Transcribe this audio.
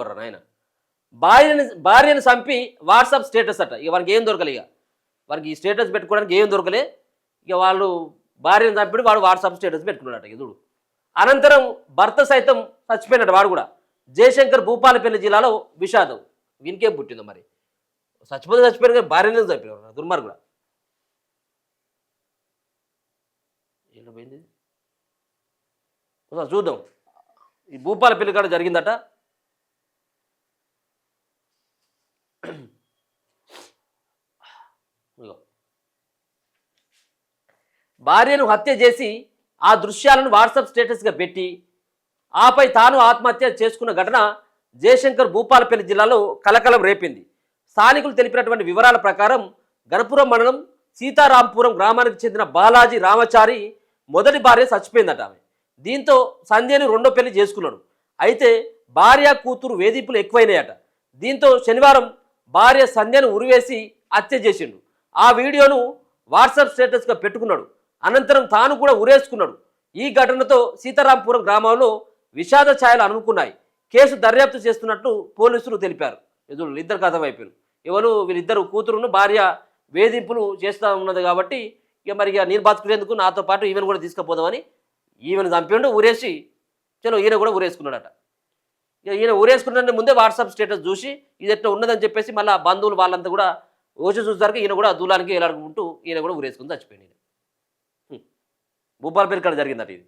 ఎవర్రా నాయన. భార్యను చంపి వాట్సాప్ స్టేటస్ అట. ఇక వానికి ఏం దొరకలే, ఇక వానికి ఈ స్టేటస్ పెట్టుకోవడానికి ఏం దొరకలే. ఇక వాళ్ళు భార్యను చంపి వాడు వాట్సాప్ స్టేటస్ పెట్టుకున్నాడట. ఎదుడు అనంతరం భర్త సైతం చచ్చిపోయినట్టు. వాడు కూడా జయశంకర్ భూపాలపల్లి జిల్లాలో విషాదం. వీనికేం పుట్టిందో మరి, చచ్చిపోయిన కానీ భార్యను చంపినారు దుర్మార్గుడు. ఏంటపోయింది చూద్దాం. ఈ భూపాలపల్లి కాడ జరిగిందట. భార్యను హత్య చేసి ఆ దృశ్యాలను వాట్సాప్ స్టేటస్గా పెట్టి ఆపై తాను ఆత్మహత్య చేసుకున్న ఘటన జయశంకర్ భూపాలపల్లి జిల్లాలో కలకలం రేపింది. స్థానికులు తెలిపినటువంటి వివరాల ప్రకారం గణపురం మండలం సీతారాంపురం గ్రామానికి చెందిన బాలాజీ రామచారి మొదటి భార్య చచ్చిపోయిందట. ఆమె దీంతో సంధ్యను రెండో పెళ్లి చేసుకున్నాడు. అయితే భార్య కూతురు వేధింపులు ఎక్కువైనాయట. దీంతో శనివారం భార్య సంధ్యను ఉరివేసి హత్య చేసిండు. ఆ వీడియోను వాట్సాప్ స్టేటస్గా పెట్టుకున్నాడు. అనంతరం తాను కూడా ఉరేసుకున్నాడు. ఈ ఘటనతో సీతారాంపురం గ్రామంలో విషాద ఛాయలు అనుకున్నాయి. కేసు దర్యాప్తు చేస్తున్నట్లు పోలీసులు తెలిపారు. ఎదురు ఇద్దరు కథ వైపులు ఎవరు వీళ్ళిద్దరు కూతురును భార్య వేధింపులు చేస్తూ ఉన్నది కాబట్టి ఇక మరి నేను బతుకునేందుకు నాతో పాటు ఈవెన్ కూడా తీసుకుపోదామని ఈవెన్ చంపిండు, ఊరేసి చలో ఈయన కూడా ఊరేసుకున్నాడట. ఇక ఈయన ఊరేసుకున్న ముందే వాట్సాప్ స్టేటస్ చూసి ఇది ఎట్లా ఉన్నదని చెప్పేసి మళ్ళీ బంధువులు వాళ్ళంతా కూడా వచ్చి చూసేసరికి ఈయన కూడా దూలానికి ఎలాడుకుంటూ ఈయన కూడా ఊరేసుకుని చచ్చిపోయింది. భూపాలపల్లి కాడ జరిగిందట ఇది.